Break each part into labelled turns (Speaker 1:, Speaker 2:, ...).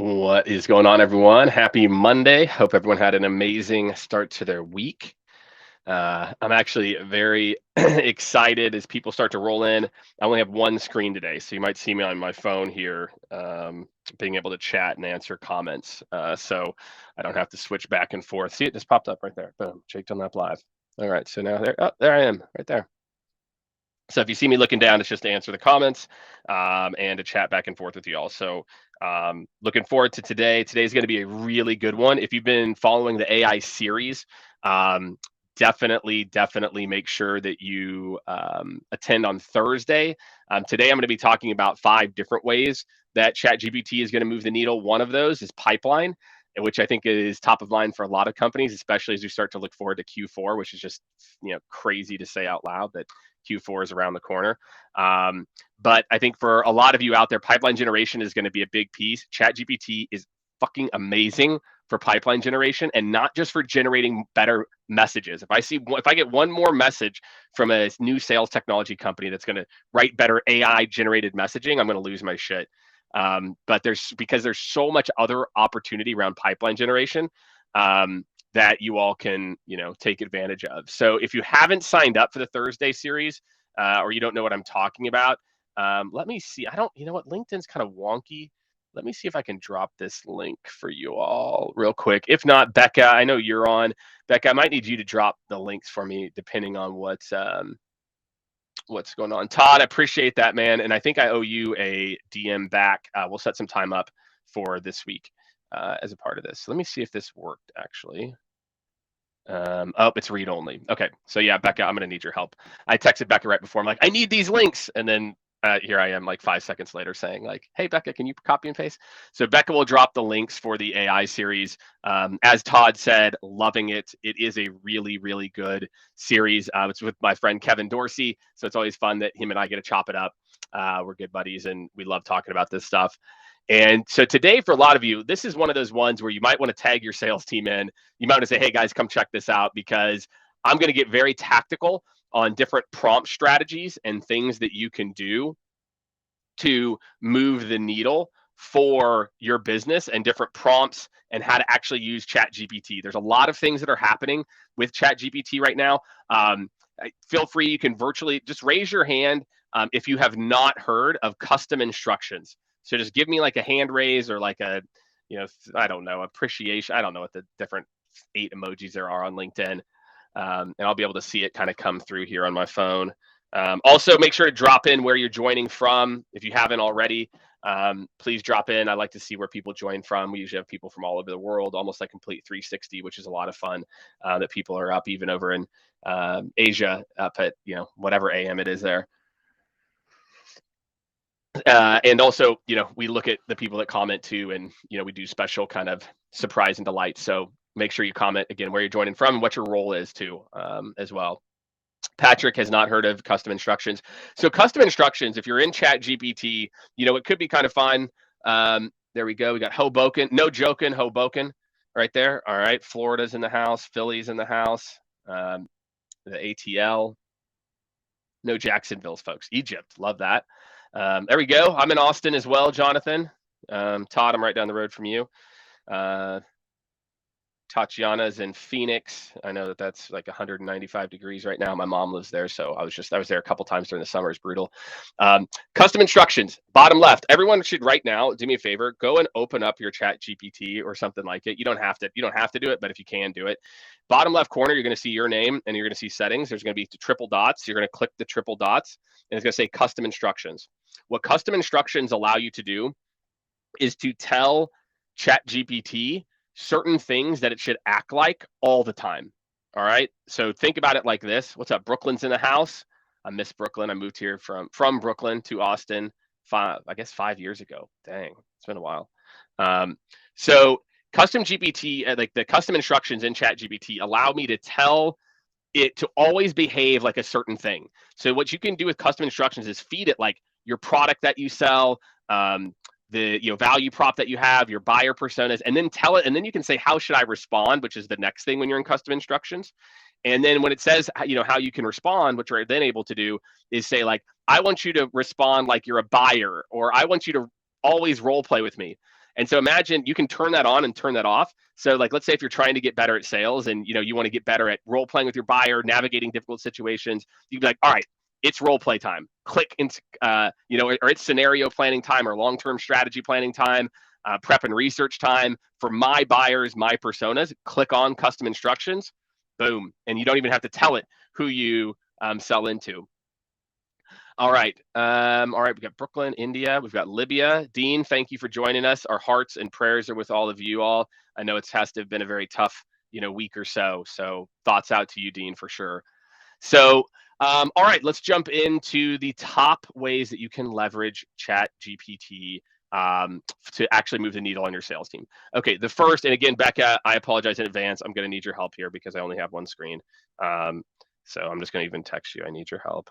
Speaker 1: What is going on, everyone? Happy Monday. Hope everyone had an amazing start to their week. I'm actually very excited as people start to roll in. I only have one screen today, so you might see me on my phone here, being able to chat and answer comments. So I don't have to switch back and forth. See, it just popped up right there. Boom, Jake Dunlap live. All right, so now there I am, right there. So if you see me looking down, it's just to answer the comments and to chat back and forth with you all. So looking forward to today. Today's going to be a really good one. If you've been following the AI series, definitely make sure that you attend on Thursday. Today, I'm going to be talking about 5 different ways that ChatGPT is going to move the needle. One of those is pipeline, which I think is top of mind for a lot of companies, especially as we start to look forward to Q4, which is just crazy to say out loud that Q4 is around the corner. But I think for a lot of you out there, pipeline generation is going to be a big piece. ChatGPT is fucking amazing for pipeline generation, and not just for generating better messages. If I get one more message from a new sales technology company that's going to write better AI generated messaging, I'm going to lose my shit. But because there's so much other opportunity around pipeline generation that you all can take advantage of. So if you haven't signed up for the Thursday series, or you don't know what I'm talking about, let me see. LinkedIn's kind of wonky. Let me see if I can drop this link for you all real quick. If not, Becca, I know you're on. Becca, I might need you to drop the links for me depending on what's going on. Todd, I appreciate that, man. And I think I owe you a DM back. We'll set some time up for this week as a part of this. So let me see if this worked, actually. It's read only. Okay, so yeah, Becca, I'm gonna need your help. I texted Becca right before. I'm like, I need these links, and then here I am, like 5 seconds later, saying like, Hey, Becca, can you copy and paste? So Becca will drop the links for the AI series. As Todd said, loving it. It is a really, really good series. It's with my friend Kevin Dorsey, so it's always fun that him and I get to chop it up. We're good buddies, and we love talking about this stuff. And so today, for a lot of you, this is one of those ones where you might want to tag your sales team in. You might want to say, hey, guys, come check this out, because I'm going to get very tactical on different prompt strategies and things that you can do to move the needle for your business, and different prompts and how to actually use ChatGPT. There's a lot of things that are happening with ChatGPT right now. Feel free, you can virtually just raise your hand if you have not heard of custom instructions. So just give me like a hand raise, or like a, I don't know, appreciation. I don't know what the different 8 emojis there are on LinkedIn. And I'll be able to see it kind of come through here on my phone. Also, make sure to drop in where you're joining from. If you haven't already, please drop in. I like to see where people join from. We usually have people from all over the world, almost like complete 360, which is a lot of fun, that people are up even over in Asia, up at, whatever AM it is there. And also, we look at the people that comment too, and we do special kind of surprise and delight. So make sure you comment again where you're joining from and what your role is too, as well. Patrick has not heard of custom instructions. So custom instructions, if you're in ChatGPT, it could be kind of fun. There we go. We got Hoboken. No joking, Hoboken right there. All right. Florida's in the house. Philly's in the house. The ATL. No Jacksonville's, folks. Egypt. Love that. There we go. I'm in Austin as well, Jonathan. Todd, I'm right down the road from you. Tatiana's in Phoenix. I know that's like 195 degrees right now. My mom lives there, so I was there a couple times during the summer. It's brutal. Custom instructions, bottom left. Everyone should right now do me a favor. Go and open up your ChatGPT or something like it. You don't have to do it, but if you can, do it. Bottom left corner, you're going to see your name, and you're going to see settings. There's going to be the triple dots. You're going to click the triple dots, and it's going to say custom instructions. What custom instructions allow you to do is to tell ChatGPT certain things that it should act like all the time. All right. So think about it like this. What's up? Brooklyn's in the house. I miss Brooklyn. I moved here from Brooklyn to Austin 5 years ago. Dang, it's been a while. So custom GPT, like the custom instructions in ChatGPT, allow me to tell it to always behave like a certain thing. So what you can do with custom instructions is feed it like your product that you sell, the value prop that you have, your buyer personas, and then tell it, and then you can say, how should I respond, which is the next thing when you're in custom instructions. And then when it says how you can respond, what you're then able to do is say, like, I want you to respond like you're a buyer, or I want you to always role play with me. And so imagine you can turn that on and turn that off. So like, let's say if you're trying to get better at sales and you want to get better at role playing with your buyer, navigating difficult situations, you'd be like, all right, it's role play time. Click into, or it's scenario planning time or long-term strategy planning time, prep and research time for my buyers, my personas. Click on custom instructions, boom, and you don't even have to tell it who you sell into. All right. We've got Brooklyn, India. We've got Libya. Dean, thank you for joining us. Our hearts and prayers are with all of you all. I know it has to have been a very tough, week or so. So thoughts out to you, Dean, for sure. So, all right, let's jump into the top ways that you can leverage ChatGPT to actually move the needle on your sales team. Okay, the first, and again, Becca, I apologize in advance. I'm going to need your help here because I only have one screen. So I'm just going to even text you. I need your help.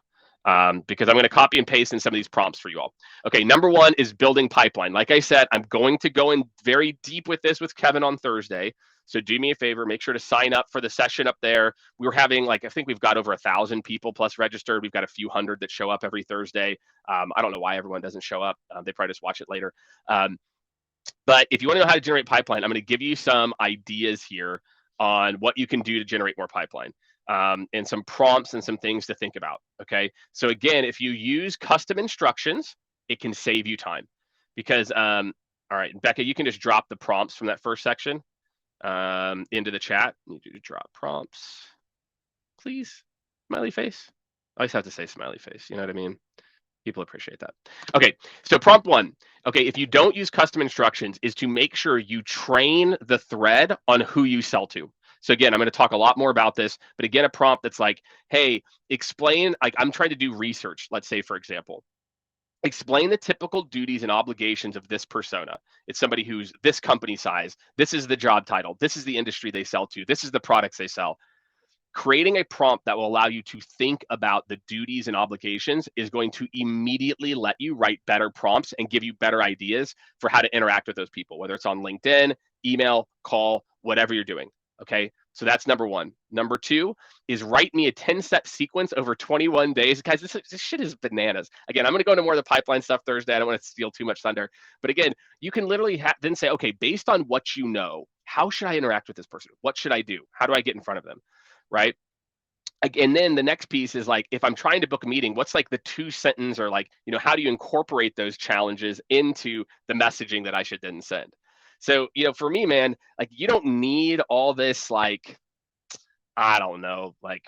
Speaker 1: Because I'm going to copy and paste in some of these prompts for you all. Okay, number one is building pipeline. Like I said, I'm going to go in very deep with this with Kevin on Thursday. So do me a favor, make sure to sign up for the session up there. We were having I think we've got over 1,000 people plus registered. We've got a few hundred that show up every Thursday. I don't know why everyone doesn't show up. They probably just watch it later. But if you want to know how to generate pipeline, I'm going to give you some ideas here on what you can do to generate more pipeline. And some prompts and some things to think about. Okay. So again, if you use custom instructions, it can save you time because, all right, Becca, you can just drop the prompts from that first section into the chat. I need you to drop prompts, please. Smiley face. I always have to say smiley face. You know what I mean? People appreciate that. Okay, so prompt one. Okay, if you don't use custom instructions, is to make sure you train the thread on who you sell to. So again, I'm going to talk a lot more about this, but again, a prompt that's like, hey, explain, like I'm trying to do research, let's say, for example. Explain the typical duties and obligations of this persona. It's somebody who's this company size. This is the job title. This is the industry they sell to. This is the products they sell. Creating a prompt that will allow you to think about the duties and obligations is going to immediately let you write better prompts and give you better ideas for how to interact with those people, whether it's on LinkedIn, email, call, whatever you're doing. Okay, so that's number one. Number two is write me a 10-step sequence over 21 days. Guys, this shit is bananas. Again, I'm going to go into more of the pipeline stuff Thursday. I don't want to steal too much thunder. But again, you can literally then say, okay, based on what you know, how should I interact with this person? What should I do? How do I get in front of them? Right? And then the next piece is like, if I'm trying to book a meeting, what's like the 2-sentence or like, how do you incorporate those challenges into the messaging that I should then send? So, for me, man, like you don't need all this, like, I don't know, like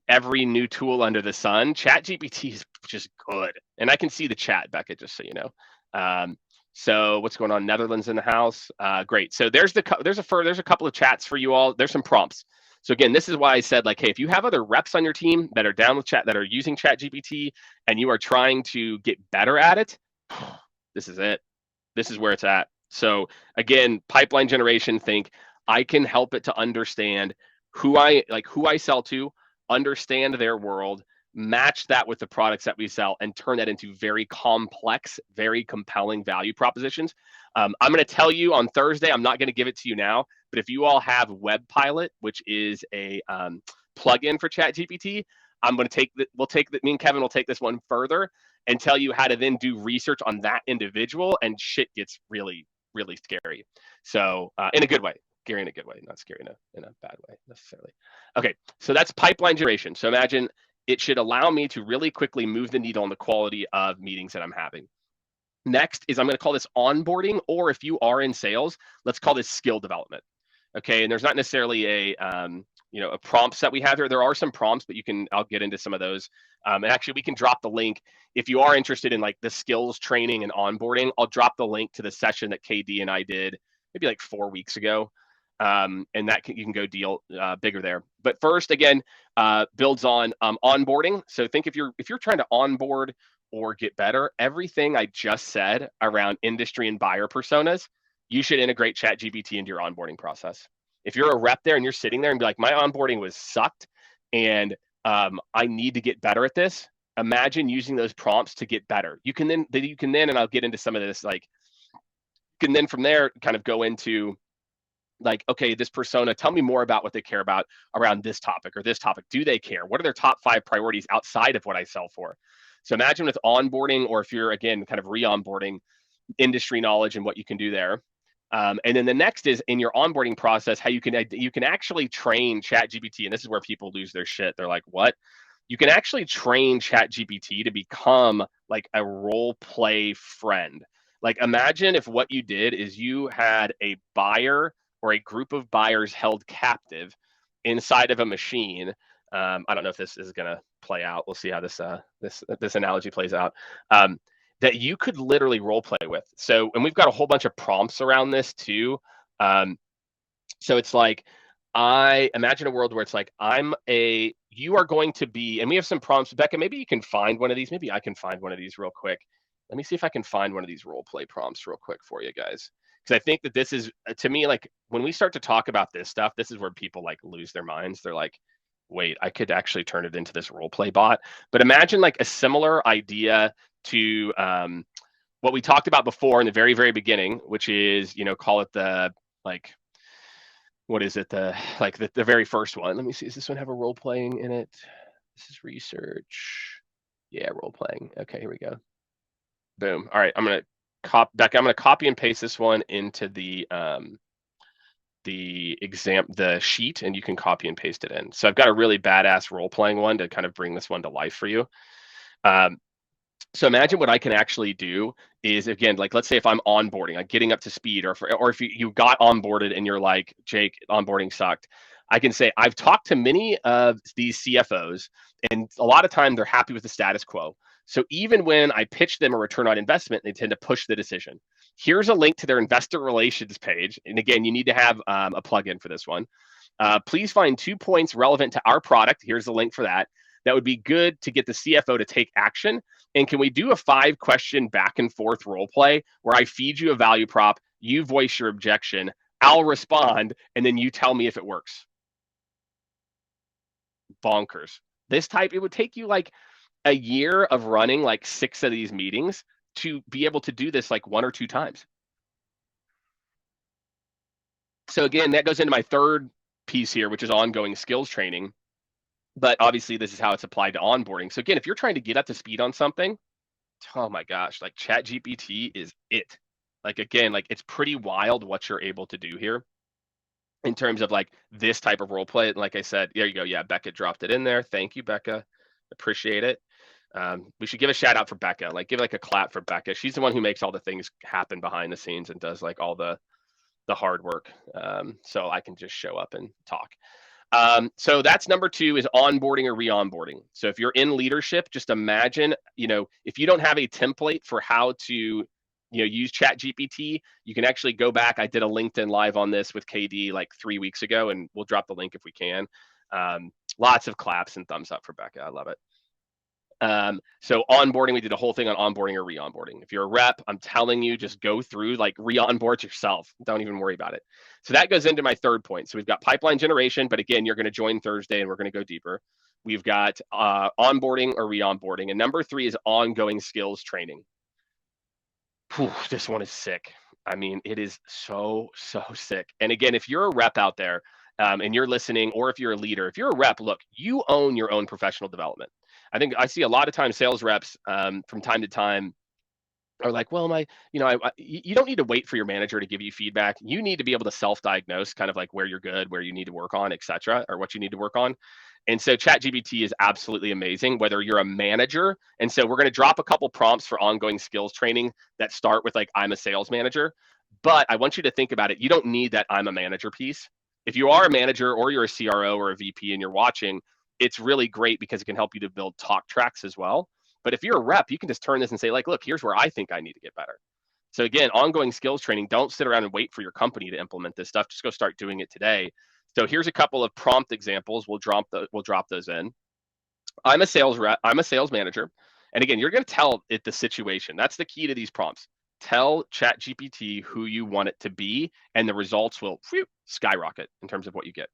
Speaker 1: every new tool under the sun. ChatGPT is just good. And I can see the chat, Becca, just so you know. So what's going on? Netherlands in the house. Great. So there's a couple of chats for you all. There's some prompts. So again, this is why I said, like, hey, if you have other reps on your team that are down with chat, that are using ChatGPT, and you are trying to get better at it, this is it. This is where it's at. So again, pipeline generation, think I can help it to understand who I sell to, understand their world, match that with the products that we sell, and turn that into very complex, very compelling value propositions. I'm going to tell you on Thursday, I'm not going to give it to you now, but if you all have Web Pilot, which is a plugin for ChatGPT, me and Kevin will take this one further and tell you how to then do research on that individual, and shit gets really, really scary. So in a good way. Scary in a good way, not scary in a bad way necessarily. Okay, so that's pipeline generation. So imagine it should allow me to really quickly move the needle on the quality of meetings that I'm having. Next is I'm going to call this onboarding, or if you are in sales, let's call this skill development. Okay, and there's not necessarily a prompts that we have here. There are some prompts, but I'll get into some of those. And actually, we can drop the link if you are interested in like the skills training and onboarding. I'll drop the link to the session that KD and I did maybe like 4 weeks ago. And you can go deal bigger there. But first, again, builds on onboarding. So think if you're trying to onboard or get better, everything I just said around industry and buyer personas, you should integrate ChatGPT into your onboarding process. If you're a rep there and you're sitting there and be like, my onboarding was sucked, and I need to get better at this. Imagine using those prompts to get better. You can then, and I'll get into some of this, like, you can then from there kind of go into like, okay, this persona, tell me more about what they care about around this topic or this topic. Do they care? What are their top 5 priorities outside of what I sell for? So imagine with onboarding, or if you're, again, kind of re-onboarding, industry knowledge and what you can do there. And then the next is in your onboarding process, how you can actually train ChatGPT. And this is where people lose their shit. They're like, what? You can actually train ChatGPT to become like a role play friend. Like imagine if what you did is you had a buyer or a group of buyers held captive inside of a machine. I don't know if this is going to play out. We'll see how this analogy plays out. That you could literally role play with. So, and we've got a whole bunch of prompts around this too. Um, so it's like, I imagine a world where it's like, you are going to be, and we have some prompts. Becca, maybe you can find one of these. Maybe I can find one of these real quick. Let me see if I can find one of these role play prompts real quick for you guys. Because I think that this is, to me, like when we start to talk about this stuff, this is where people like lose their minds. They're like, wait, I could actually turn it into this role play bot. But imagine like a similar idea to what we talked about before in the very, very beginning, which is, call it the like, what is it? The very first one. Let me see. Does this one have a role playing in it? This is research. Yeah, role playing. Okay, here we go. Boom. All right, I'm gonna copy and paste this one into the sheet, and you can copy and paste it in. So I've got a really badass role playing one to kind of bring this one to life for you. So imagine what I can actually do is, again, like let's say if I'm onboarding, like getting up to speed, or if you got onboarded and you're like, Jake, onboarding sucked. I can say, I've talked to many of these CFOs, and a lot of time they're happy with the status quo. So even when I pitch them a return on investment, they tend to push the decision. Here's a link to their investor relations page. And again, you need to have a plugin for this one. Please find 2 points relevant to our product. Here's the link for that. That would be good to get the CFO to take action. And can we do a 5-question back and forth role play where I feed you a value prop, you voice your objection, I'll respond, and then you tell me if it works? Bonkers. It would take you like a year of running like 6 of these meetings to be able to do this like 1 or 2 times. So again, that goes into my third piece here, which is ongoing skills training. But obviously, this is how it's applied to onboarding. So again, if you're trying to get up to speed on something, oh my gosh, like ChatGPT is it. Like again, like it's pretty wild what you're able to do here in terms of like this type of role play. And like I said, there you go. Yeah, Becca dropped it in there. Thank you, Becca. Appreciate it. We should give a shout out for Becca. Like give like a clap for Becca. She's the one who makes all the things happen behind the scenes and does like all the hard work. So I can just show up and talk. So that's number 2 is onboarding or re-onboarding. So if you're in leadership, just imagine, if you don't have a template for how to, use ChatGPT, you can actually go back. I did a LinkedIn live on this with KD like 3 weeks ago, and we'll drop the link if we can. Lots of claps and thumbs up for Becca. I love it. So onboarding, we did a whole thing on onboarding or re-onboarding. If you're a rep, I'm telling you, just go through, like re-onboard yourself. Don't even worry about it. So that goes into my third point. So we've got pipeline generation, but again, you're going to join Thursday and we're going to go deeper. We've got onboarding or re-onboarding. And number 3 is ongoing skills training. Whew, this one is sick. I mean, it is so sick. And again, if you're a rep out there and you're listening, or if you're a leader, if you're a rep, look, you own your own professional development. I think I see a lot of times sales reps from time to time are like, well, you don't need to wait for your manager to give you feedback. You need to be able to self-diagnose kind of like where you're good, where you need to work on, et cetera, or what you need to work on. And so ChatGPT is absolutely amazing, whether you're a manager. And so we're going to drop a couple prompts for ongoing skills training that start with like, I'm a sales manager. But I want you to think about it. You don't need that I'm a manager piece. If you are a manager or you're a CRO or a VP and you're watching, it's really great because it can help you to build talk tracks as well. But if you're a rep, you can just turn this and say, like, look, here's where I think I need to get better. So again, ongoing skills training, don't sit around and wait for your company to implement this stuff. Just go start doing it today. So here's a couple of prompt examples. We'll drop those in. I'm a sales rep. I'm a sales manager. And again, you're going to tell it the situation. That's the key to these prompts. Tell ChatGPT who you want it to be, and the results will skyrocket in terms of what you get.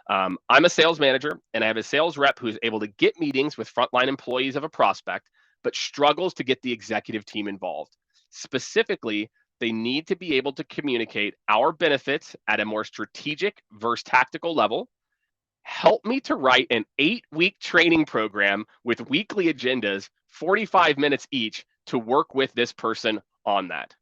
Speaker 1: I'm a sales manager, and I have a sales rep who's able to get meetings with frontline employees of a prospect, but struggles to get the executive team involved. Specifically, they need to be able to communicate our benefits at a more strategic versus tactical level. Help me to write an 8-week training program with weekly agendas, 45 minutes each, to work with this person on that.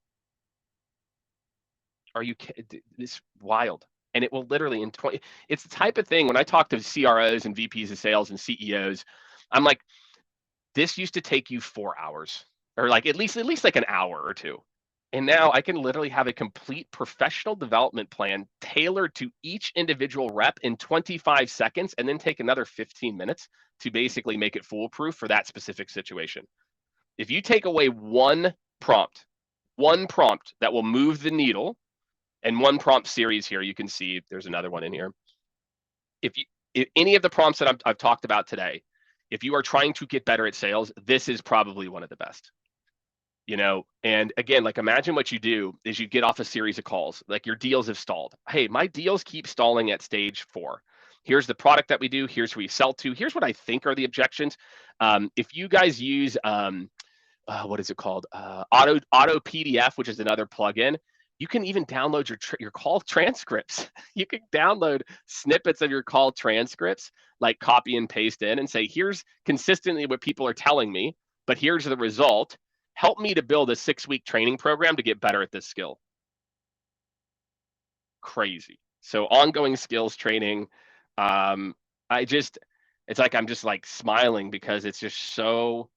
Speaker 1: Are you kidding? It's wild. And it will literally in 20, it's the type of thing when I talk to CROs and VPs of sales and CEOs, I'm like, this used to take you 4 hours or like at least like an hour or two. And now I can literally have a complete professional development plan tailored to each individual rep in 25 seconds and then take another 15 minutes to basically make it foolproof for that specific situation. If you take away one prompt that will move the needle, and one prompt series here, you can see there's another one in here. If any of the prompts that I've talked about today, if you are trying to get better at sales, this is probably one of the best. And again, like imagine what you do is you get off a series of calls, like your deals have stalled. Hey, my deals keep stalling at stage 4. Here's the product that we do. Here's who we sell to. Here's what I think are the objections. If you guys use what is it called? Auto PDF, which is another plugin. You can even download your call transcripts. You can download snippets of your call transcripts, like copy and paste in, and say, here's consistently what people are telling me, but here's the result. Help me to build a 6-week training program to get better at this skill. Crazy. So ongoing skills training. It's like I'm just like smiling because it's just so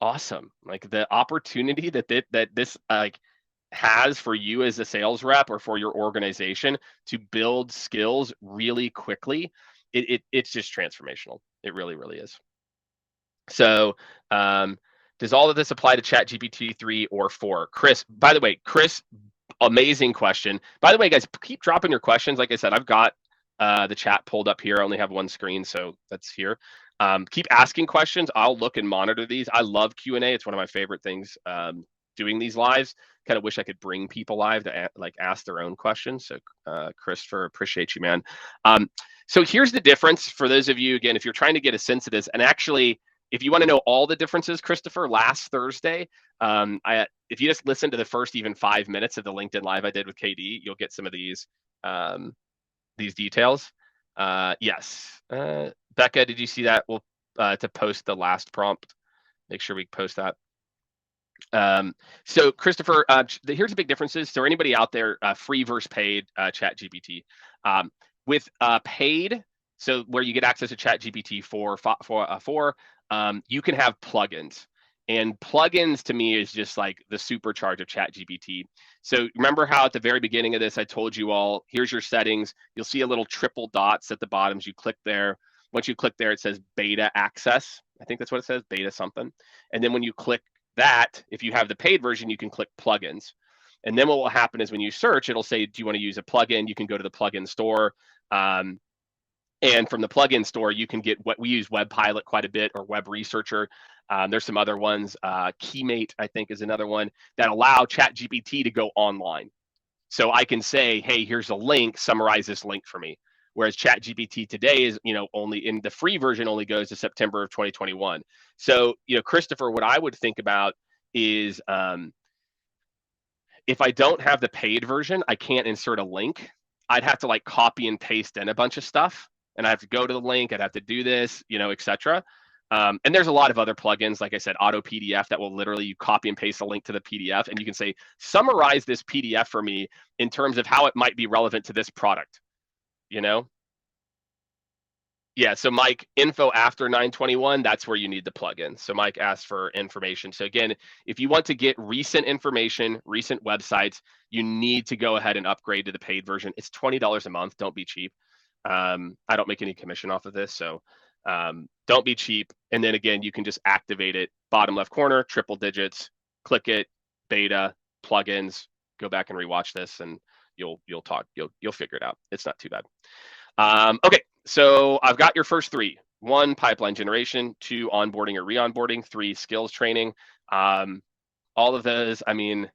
Speaker 1: awesome. Like the opportunity that this like has for you as a sales rep or for your organization to build skills really quickly, it's just transformational. It really, really is. So, does all of this apply to ChatGPT 3 or 4? Chris, by the way, amazing question. By the way, guys, keep dropping your questions. Like I said, I've got the chat pulled up here. I only have one screen, so that's here. Keep asking questions. I'll look and monitor these. I love Q&A. It's one of my favorite things doing these lives. Kind of wish I could bring people live to like ask their own questions. So Christopher, appreciate you, man. So here's the difference for those of you, again, if you're trying to get a sense of this, and actually, if you want to know all the differences, Christopher, last Thursday, if you just listen to the first even 5 minutes of the LinkedIn Live I did with KD, you'll get some of these details. Yes. Becca, did you see that? We'll to post the last prompt. Make sure we post that. So Christopher, here's the big differences. So anybody out there, free versus paid ChatGPT. With paid, so where you get access to ChatGPT 4, you can have plugins. And plugins to me is just like the supercharge of ChatGPT. So remember how at the very beginning of this, I told you all, here's your settings. You'll see a little triple dots at the bottom. You click there. Once you click there, it says beta access. I think that's what it says, beta something. And then when you click that, if you have the paid version, you can click plugins. And then what will happen is when you search, it'll say, do you want to use a plugin? You can go to the plugin store. And from the plugin store, you can get what we use Web Pilot quite a bit, or Web Researcher. There's some other ones. Keymate, I think, is another one that allow ChatGPT to go online. So I can say, hey, here's a link, summarize this link for me. Whereas ChatGPT today is, only in the free version only goes to September of 2021. So, Christopher, what I would think about is if I don't have the paid version, I can't insert a link. I'd have to like copy and paste in a bunch of stuff, and I have to go to the link. I'd have to do this, etc. And there's a lot of other plugins, like I said, Auto PDF, that will literally you copy and paste a link to the PDF, and you can say, summarize this PDF for me in terms of how it might be relevant to this product. Yeah, so Mike, info after 921, that's where you need the plugin. So Mike asked for information. So again, if you want to get recent information, recent websites, you need to go ahead and upgrade to the paid version. It's $20 a month. Don't be cheap. I don't make any commission off of this, so don't be cheap. And then again, you can just activate it. Bottom left corner, triple digits, click it, beta, plugins, go back and rewatch this, and you'll figure it out. It's not too bad. Okay, so I've got your first 3. 1, pipeline generation. 2, onboarding or re-onboarding. 3, skills training. All of those, I mean,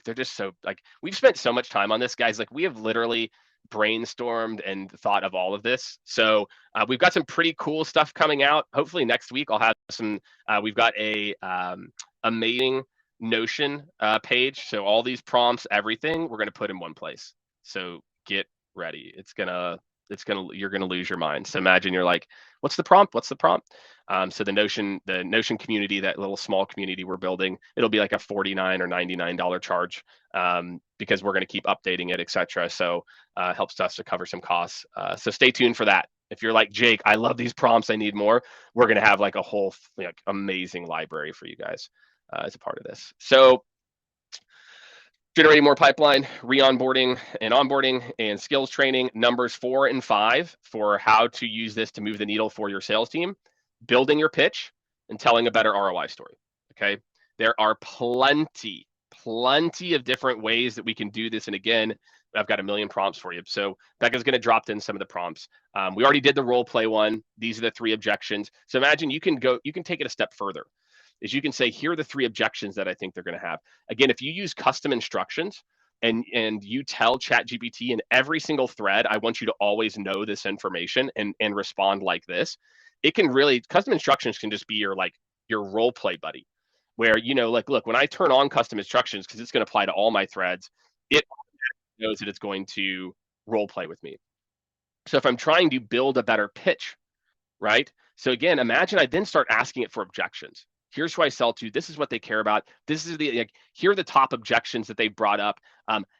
Speaker 1: they're just so, like, we've spent so much time on this, guys. Like, we have literally brainstormed and thought of all of this. So we've got some pretty cool stuff coming out. Hopefully next week I'll have some, we've got a amazing Notion page. So all these prompts, everything, we're going to put in one place. So get ready. You're gonna lose your mind. So imagine you're like, what's the prompt? So the Notion community, that little small community we're building, it'll be like a $49 or $99 charge, because we're going to keep updating it, etc. So helps us to cover some costs. So stay tuned for that. If you're like Jake, I love these prompts, I need more. We're going to have like a whole amazing library for you guys as a part of this. So generating more pipeline, re-onboarding and onboarding, and skills training, numbers 4 and 5 for how to use this to move the needle for your sales team, building your pitch, and telling a better ROI story. Okay. There are plenty of different ways that we can do this. And again, I've got a million prompts for you. So Becca's going to drop in some of the prompts. We already did the role play one. These are the 3 objections. So imagine you can take it a step further. Is you can say, here are the 3 objections that I think they're going to have. Again, if you use custom instructions and you tell ChatGPT in every single thread, I want you to always know this information and respond like this, it can really, custom instructions can just be your role play buddy, where, like, look, when I turn on custom instructions, because it's going to apply to all my threads, it knows that it's going to role play with me. So if I'm trying to build a better pitch, right? So again, imagine I then start asking it for objections. Here's who I sell to. This is what they care about. This is here are the top objections that they brought up.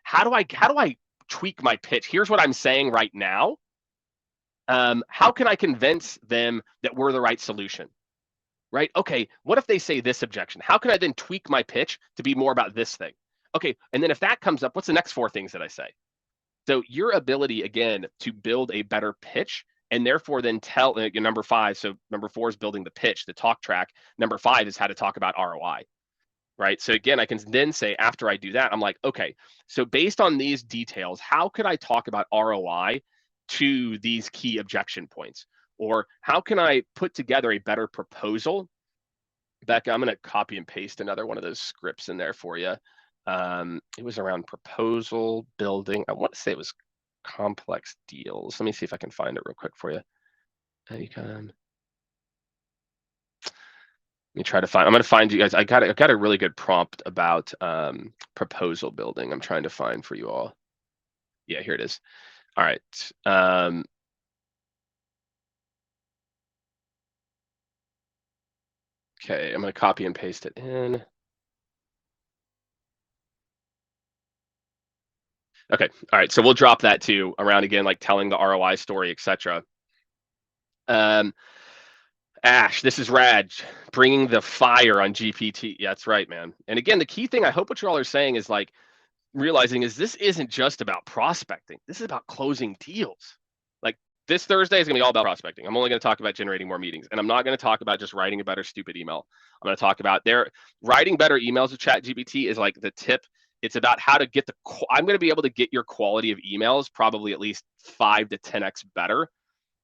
Speaker 1: How do I tweak my pitch? Here's what I'm saying right now. How can I convince them that we're the right solution? Right? Okay, what if they say this objection? How can I then tweak my pitch to be more about this thing? Okay, and then if that comes up, what's the next 4 things that I say? So your ability, again, to build a better pitch, and therefore then tell number 5. So number 4 is building the pitch, the talk track. Number 5 is how to talk about ROI, right? So again, I can then say, after I do that, I'm like, okay, so based on these details, how could I talk about ROI to these key objection points? Or how can I put together a better proposal? Becca, I'm going to copy and paste another one of those scripts in there for you. It was around proposal building. I want to say it was complex deals. Let me see if I can find it real quick for you. Let me try to find. I'm going to find you guys. I got a really good prompt about proposal building. I'm trying to find for you all. Yeah, here it is. All right. Okay, I'm going to copy and paste it in. Okay, all right. So we'll drop that too around, again, like telling the ROI story, etc. Ash, this is Raj, bringing the fire on GPT. Yeah, that's right, man. And again, the key thing, I hope what you all are saying is like realizing is this isn't just about prospecting. This is about closing deals. Like this Thursday is going to be all about prospecting. I'm only going to talk about generating more meetings, and I'm not going to talk about just writing a better stupid email. I'm going to talk about writing better emails with ChatGPT is like the tip. It's about how to get I'm going to be able to get your quality of emails probably at least 5 to 10x better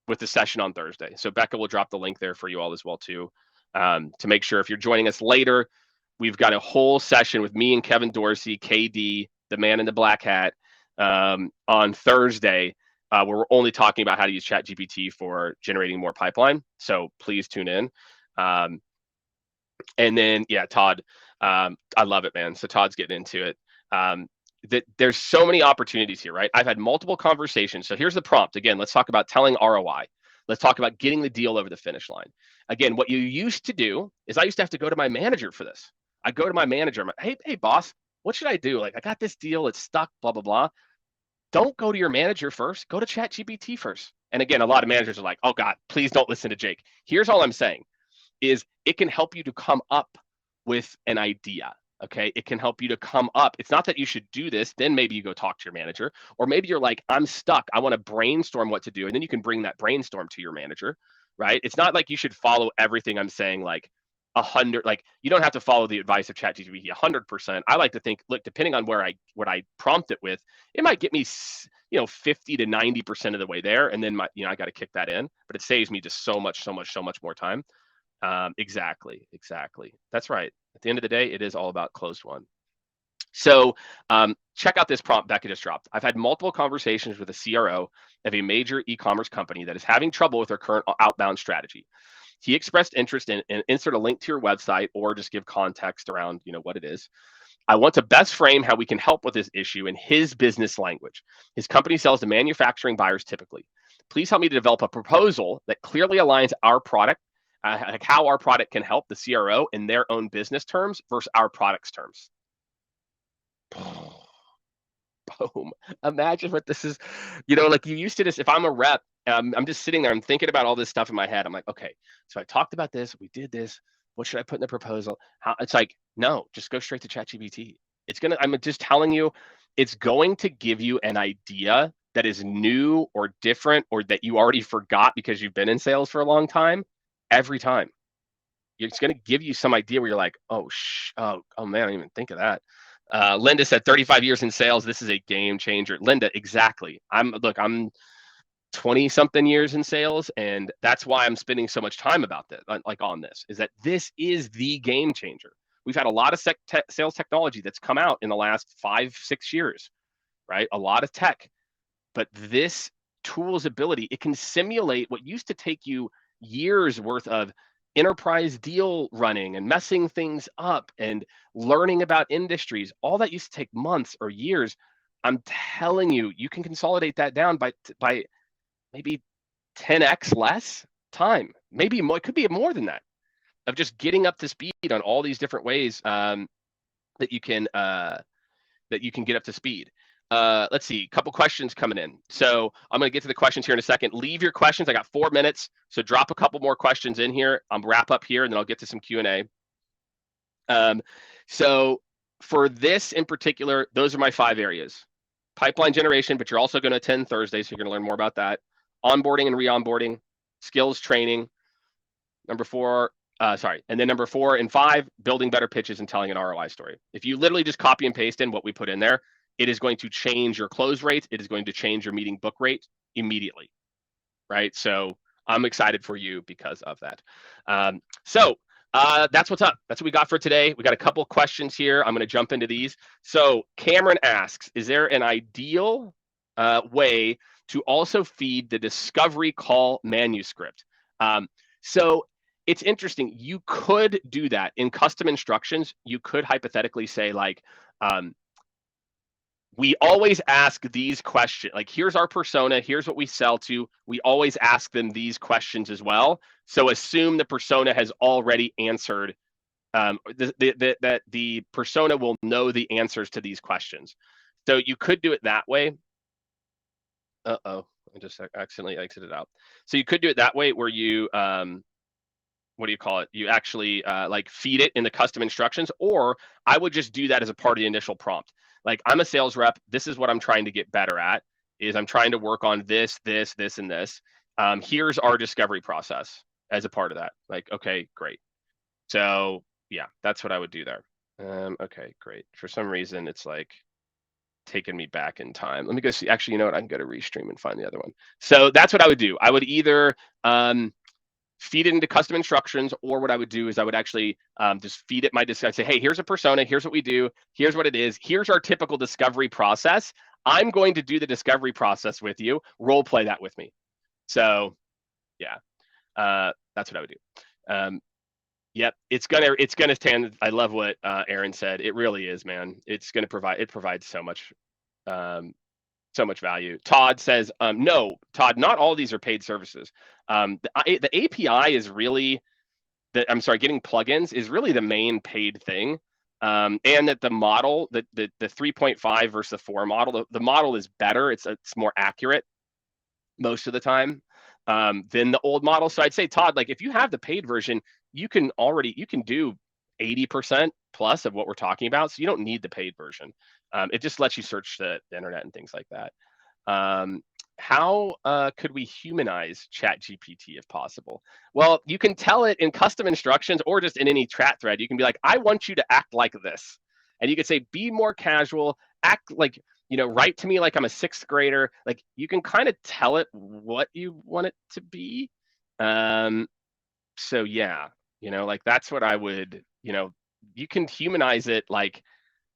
Speaker 1: with the session on Thursday. So Becca will drop the link there for you all as well too, to make sure if you're joining us later, we've got a whole session with me and Kevin Dorsey, KD, the man in the black hat, on Thursday, where we're only talking about how to use ChatGPT for generating more pipeline. So please tune in. And then, yeah, Todd, I love it, man. So Todd's getting into it. That there's so many opportunities here, right? I've had multiple conversations. So here's the prompt. Again, let's talk about telling ROI. Let's talk about getting the deal over the finish line. Again, what you used to do is I used to have to go to my manager for this. I go to my manager. I'm like, hey, boss, what should I do? Like, I got this deal. It's stuck, blah, blah, blah. Don't go to your manager first. Go to ChatGPT first. And again, a lot of managers are like, oh, God, please don't listen to Jake. Here's all I'm saying is it can help you to come up with an idea. Okay, it can help you to come up. It's not that you should do this, then maybe you go talk to your manager, or maybe you're like, I'm stuck. I want to brainstorm what to do. And then you can bring that brainstorm to your manager, right? It's not like you should follow everything I'm saying, like 100, like you don't have to follow the advice of ChatGPT 100%. I like to think, look, depending on what I prompt it with, it might get me, 50 to 90% of the way there. And then I got to kick that in, but it saves me just so much more time. Exactly. That's right. At the end of the day, it is all about closed won. So check out this prompt Becca just dropped. I've had multiple conversations with a CRO of a major e-commerce company that is having trouble with their current outbound strategy. He expressed interest in insert a link to your website or just give context around, what it is. I want to best frame how we can help with this issue in his business language. His company sells to manufacturing buyers typically. Please help me to develop a proposal that clearly aligns our product like how our product can help the CRO in their own business terms versus our product's terms. Boom. Imagine what this is. Like you used to this. If I'm a rep, I'm just sitting there. I'm thinking about all this stuff in my head. I'm like, okay, so I talked about this. We did this. What should I put in the proposal? How? It's like, no, just go straight to ChatGPT. I'm just telling you, it's going to give you an idea that is new or different or that you already forgot because you've been in sales for a long time every time. It's going to give you some idea where you're like, oh man, I didn't even think of that. Linda said 35 years in sales. This is a game changer. Linda, exactly. I'm 20 something years in sales, and that's why I'm spending so much time about this, like on this, is that this is the game changer. We've had a lot of sales technology that's come out in the last 5-6 years, right? A lot of tech, but this tool's ability, it can simulate what used to take you years worth of enterprise deal running and messing things up and learning about industries. All that used to take months or years. I'm telling you, you can consolidate that down by maybe 10x less time. Maybe more, it could be more than that, of just getting up to speed on all these different ways that you can get up to speed. Let's see, a couple questions coming in. So I'm going to get to the questions here in a second. Leave your questions. I got 4 minutes, so drop a couple more questions in here. I'll wrap up here, and then I'll get to some Q&A. So for this in particular, those are my 5 areas. Pipeline generation, but you're also going to attend Thursday, so you're going to learn more about that. Onboarding and re-onboarding, skills training. Number 4, and then number 4 and 5, building better pitches and telling an ROI story. If you literally just copy and paste in what we put in there, it is going to change your close rate. It is going to change your meeting book rate immediately, right? So I'm excited for you because of that. That's what's up. That's what we got for today. We got a couple questions here. I'm going to jump into these. So Cameron asks, is there an ideal way to also feed the discovery call manuscript? So it's interesting. You could do that in custom instructions. You could hypothetically say like, we always ask these questions. Like, here's our persona. Here's what we sell to. We always ask them these questions as well. So assume the persona has already answered, that the persona will know the answers to these questions. So you could do it that way. I just accidentally exited out. So you could do it that way where you, what do you call it? You actually like feed it in the custom instructions, or I would just do that as a part of the initial prompt. Like, I'm a sales rep. This is what I'm trying to get better at, is I'm trying to work on this, and this. Here's our discovery process as a part of that. Like, okay, great. So yeah, that's what I would do there. Okay, great. For some reason, it's like taking me back in time. Let me go see. Actually, you know what? I can go to Restream and find the other one. So that's what I would do. I would either feed it into custom instructions, or what I would do is I would actually just feed it my discovery. Say, hey, here's a persona. Here's what we do. Here's what it is. Here's our typical discovery process. I'm going to do the discovery process with you. Role play that with me. So yeah, that's what I would do. Yep, it's gonna stand. I love what Aaron said. It really is, man. It's gonna provide. It provides so much value. Todd says, no, Todd, not all of these are paid services. The API is really getting plugins is really the main paid thing. And that the model, the 3.5 versus the 4 model, the model is better. It's more accurate most of the time than the old model. So I'd say, Todd, like, if you have the paid version, you can do 80% plus of what we're talking about. So you don't need the paid version. It just lets you search the internet and things like that. How could we humanize ChatGPT if possible? Well, you can tell it in custom instructions or just in any chat thread. You can be like, I want you to act like this. And you could say, be more casual, act like, write to me like I'm a 6th grader. Like, you can kind of tell it what you want it to be. So yeah, like, that's what I would, you can humanize it like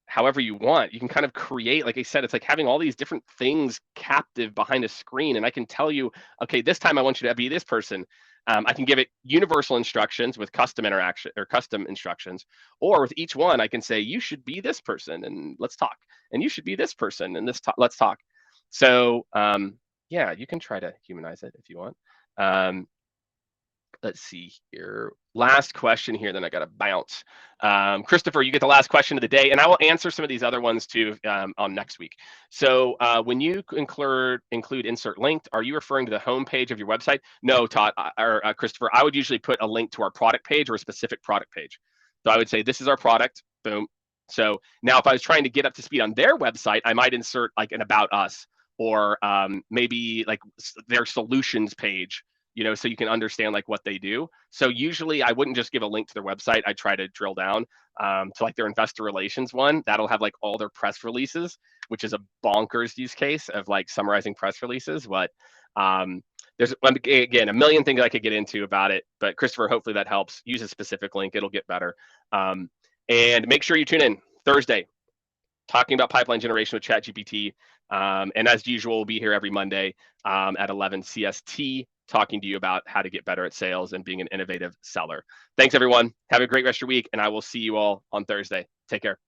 Speaker 1: however you want. You can kind of create, like I said, it's like having all these different things captive behind a screen. And I can tell you, okay, this time I want you to be this person. I can give it universal instructions with custom interaction or custom instructions, or with each one, I can say, you should be this person and let's talk. And you should be this person and let's talk. So yeah, you can try to humanize it if you want. let's see here. Last question here, then I got to bounce. Christopher, you get the last question of the day, and I will answer some of these other ones too on next week. So when you include insert linked, are you referring to the home page of your website? No, Todd or Christopher, I would usually put a link to our product page or a specific product page. So I would say, this is our product, boom. So now if I was trying to get up to speed on their website, I might insert like an about us, or maybe like their solutions page, so you can understand like what they do. So usually I wouldn't just give a link to their website. I try to drill down to like their investor relations one. That'll have like all their press releases, which is a bonkers use case of like summarizing press releases. But there's, again, a million things I could get into about it. But Christopher, hopefully that helps. Use a specific link. It'll get better. And make sure you tune in Thursday, talking about pipeline generation with ChatGPT. And as usual, we'll be here every Monday at 11 CST, talking to you about how to get better at sales and being an innovative seller. Thanks, everyone. Have a great rest of your week, and I will see you all on Thursday. Take care.